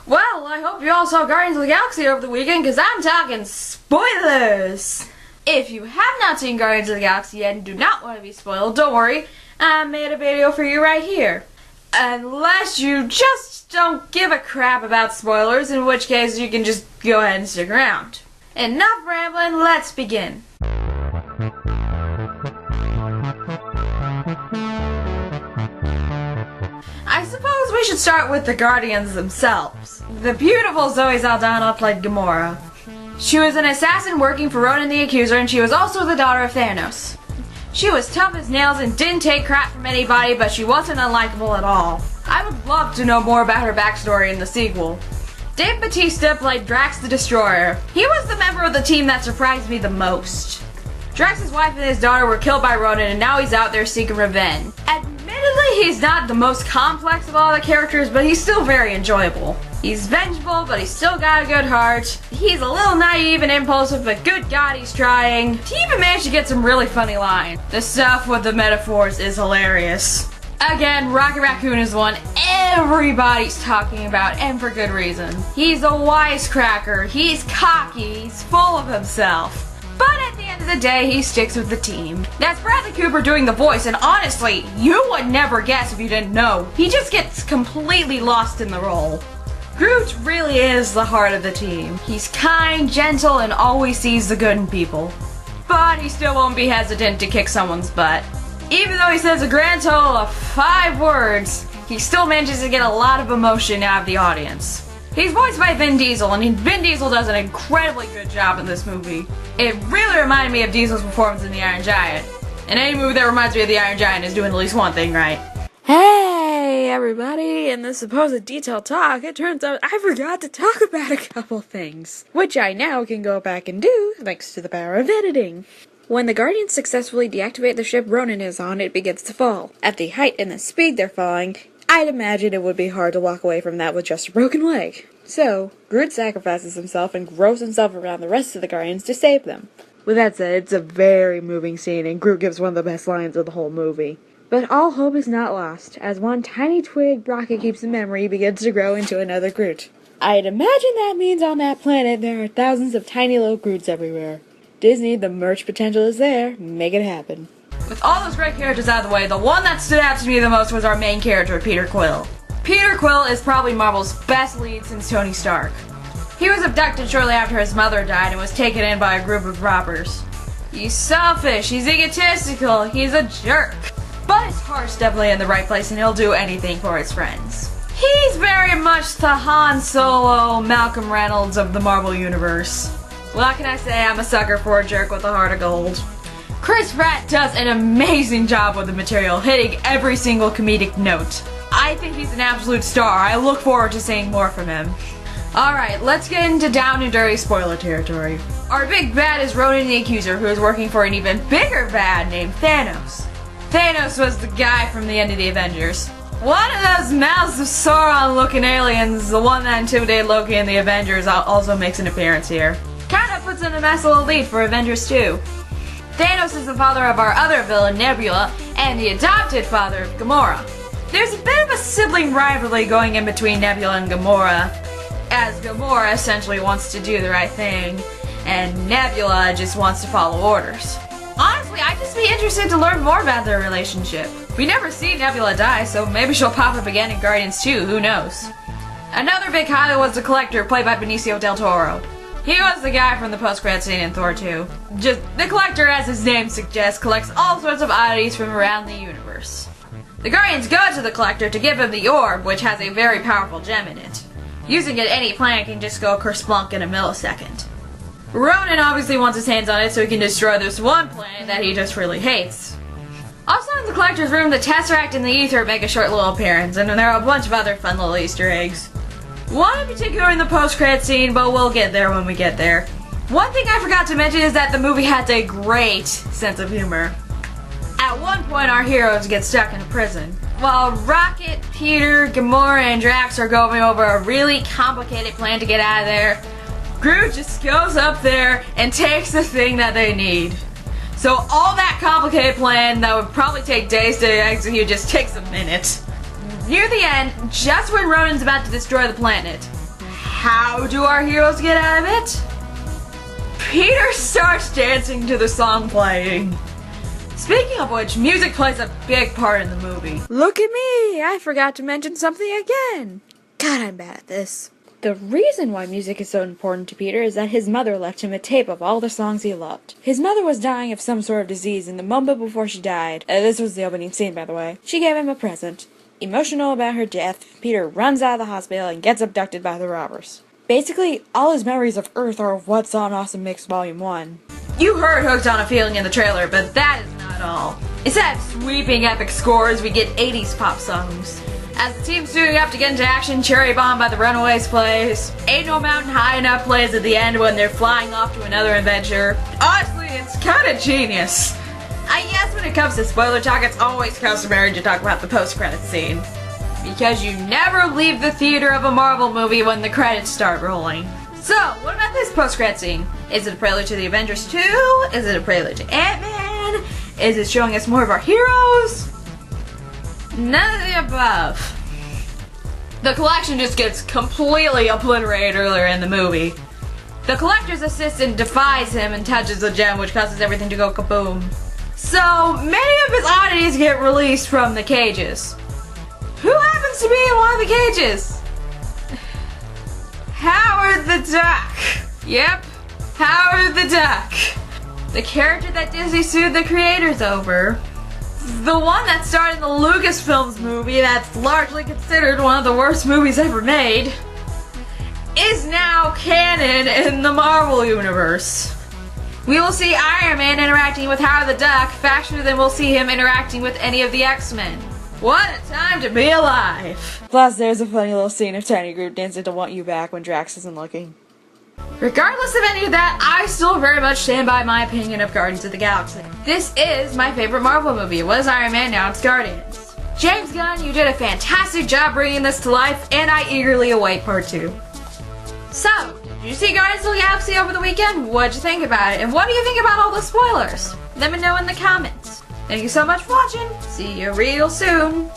Well, I hope you all saw Guardians of the Galaxy over the weekend, because I'm talking spoilers! If you have not seen Guardians of the Galaxy yet and do not want to be spoiled, don't worry, I made a video for you right here. Unless you just don't give a crap about spoilers, in which case you can just go ahead and stick around. Enough rambling, let's begin. I suppose we should start with the Guardians themselves. The beautiful Zoe Saldana played Gamora. She was an assassin working for Ronan the Accuser, and she was also the daughter of Thanos. She was tough as nails and didn't take crap from anybody, but she wasn't unlikable at all. I would love to know more about her backstory in the sequel. Dave Bautista played Drax the Destroyer. He was the member of the team that surprised me the most. Drax's wife and his daughter were killed by Ronan, and now he's out there seeking revenge. Admittedly, he's not the most complex of all the characters, but he's still very enjoyable. He's vengeful, but he's still got a good heart. He's a little naive and impulsive, but good God, he's trying. He even managed to get some really funny lines. The stuff with the metaphors is hilarious. Again, Rocket Raccoon is the one everybody's talking about, and for good reason. He's a wisecracker, he's cocky, he's full of himself. But at the end of the day, he sticks with the team. That's Bradley Cooper doing the voice, and honestly, you would never guess if you didn't know. He just gets completely lost in the role. Groot really is the heart of the team. He's kind, gentle, and always sees the good in people. But he still won't be hesitant to kick someone's butt. Even though he says a grand total of 5 words, he still manages to get a lot of emotion out of the audience. He's voiced by Vin Diesel, and Vin Diesel does an incredibly good job in this movie. It really reminded me of Diesel's performance in The Iron Giant. And any movie that reminds me of The Iron Giant is doing at least one thing right. Hey everybody, in this supposed detailed talk, it turns out I forgot to talk about a couple things, which I now can go back and do thanks to the power of editing. When the Guardians successfully deactivate the ship Ronan is on, it begins to fall. At the height and the speed they're falling, I'd imagine it would be hard to walk away from that with just a broken leg. So, Groot sacrifices himself and grows himself around the rest of the Guardians to save them. With that said, it's a very moving scene, and Groot gives one of the best lines of the whole movie. But all hope is not lost, as one tiny twig Rocket keeps in memory begins to grow into another Groot. I'd imagine that means on that planet there are thousands of tiny little Groots everywhere. Disney, the merch potential is there. Make it happen. With all those great characters out of the way, the one that stood out to me the most was our main character, Peter Quill. Peter Quill is probably Marvel's best lead since Tony Stark. He was abducted shortly after his mother died and was taken in by a group of robbers. He's selfish, he's egotistical, he's a jerk. But his heart's definitely in the right place and he'll do anything for his friends. He's very much the Han Solo, Malcolm Reynolds of the Marvel Universe. What can I say? I'm a sucker for a jerk with a heart of gold. Chris Pratt does an amazing job with the material, hitting every single comedic note. I think he's an absolute star. I look forward to seeing more from him. Alright, let's get into down and dirty spoiler territory. Our big bad is Ronan the Accuser, who is working for an even bigger bad named Thanos. Thanos was the guy from the end of the Avengers. One of those Mouths of Sauron looking aliens, the one that intimidated Loki and the Avengers, also makes an appearance here. Kinda puts in a nice little lead for Avengers 2. Thanos is the father of our other villain, Nebula, and the adopted father of Gamora. There's a bit of a sibling rivalry going in between Nebula and Gamora, as Gamora essentially wants to do the right thing, and Nebula just wants to follow orders. Honestly, I'd just be interested to learn more about their relationship. We never see Nebula die, so maybe she'll pop up again in Guardians 2, who knows. Another big highlight was the Collector, played by Benicio del Toro. He was the guy from the post-credits scene in Thor 2. The Collector, as his name suggests, collects all sorts of oddities from around the universe. The Guardians go to the Collector to give him the orb, which has a very powerful gem in it. Using it, any planet can just go kerplunk in a millisecond. Ronan obviously wants his hands on it so he can destroy this one planet that he just really hates. Also in the Collector's room, the Tesseract and the Aether make a short little appearance, and there are a bunch of other fun little Easter eggs. One in particular in the post-credit scene, but we'll get there when we get there. One thing I forgot to mention is that the movie has a great sense of humor. At one point, our heroes get stuck in a prison. While Rocket, Peter, Gamora, and Drax are going over a really complicated plan to get out of there, Groot just goes up there and takes the thing that they need. So all that complicated plan that would probably take days to execute just takes a minute. Near the end, just when Ronan's about to destroy the planet, How do our heroes get out of it? Peter starts dancing to the song playing. Speaking of which, music plays a big part in the movie. Look at me! I forgot to mention something again. God, I'm bad at this. The reason why music is so important to Peter is that his mother left him a tape of all the songs he loved. His mother was dying of some sort of disease, and the moment before she died, this was the opening scene by the way, she gave him a present. Emotional about her death, Peter runs out of the hospital and gets abducted by the robbers. Basically, all his memories of Earth are of What's on Awesome Mix Volume 1. You heard Hooked on a Feeling in the trailer, but that is not all. Instead of sweeping epic scores, we get 80s pop songs. As the team's suiting up to get into action, Cherry Bomb by the Runaways plays. Ain't No Mountain High Enough plays at the end when they're flying off to another adventure. Honestly, it's kinda genius. I guess when it comes to spoiler talk, it's always customary to talk about the post-credits scene. Because you never leave the theater of a Marvel movie when the credits start rolling. So, what about this post-credit scene? Is it a prelude to the Avengers 2? Is it a prelude to Ant-Man? Is it showing us more of our heroes? None of the above. The collection just gets completely obliterated earlier in the movie. The collector's assistant defies him and touches the gem, which causes everything to go kaboom. So, many of his oddities get released from the cages. Who happens to be in one of the cages? Howard the Duck. Yep, Howard the Duck. The character that Disney sued the creators over. The one that starred in the Lucasfilms movie that's largely considered one of the worst movies ever made, is now canon in the Marvel Universe. We will see Iron Man interacting with Howard the Duck faster than we'll see him interacting with any of the X-Men. What a time to be alive! Plus, there's a funny little scene of Tiny Groot dancing to Want You Back when Drax isn't looking. Regardless of any of that, I still very much stand by my opinion of Guardians of the Galaxy. This is my favorite Marvel movie. It was Iron Man, now it's Guardians. James Gunn, you did a fantastic job bringing this to life, and I eagerly await part 2. So, did you see Guardians of the Galaxy over the weekend? What'd you think about it? And what do you think about all the spoilers? Let me know in the comments. Thank you so much for watching. See you real soon.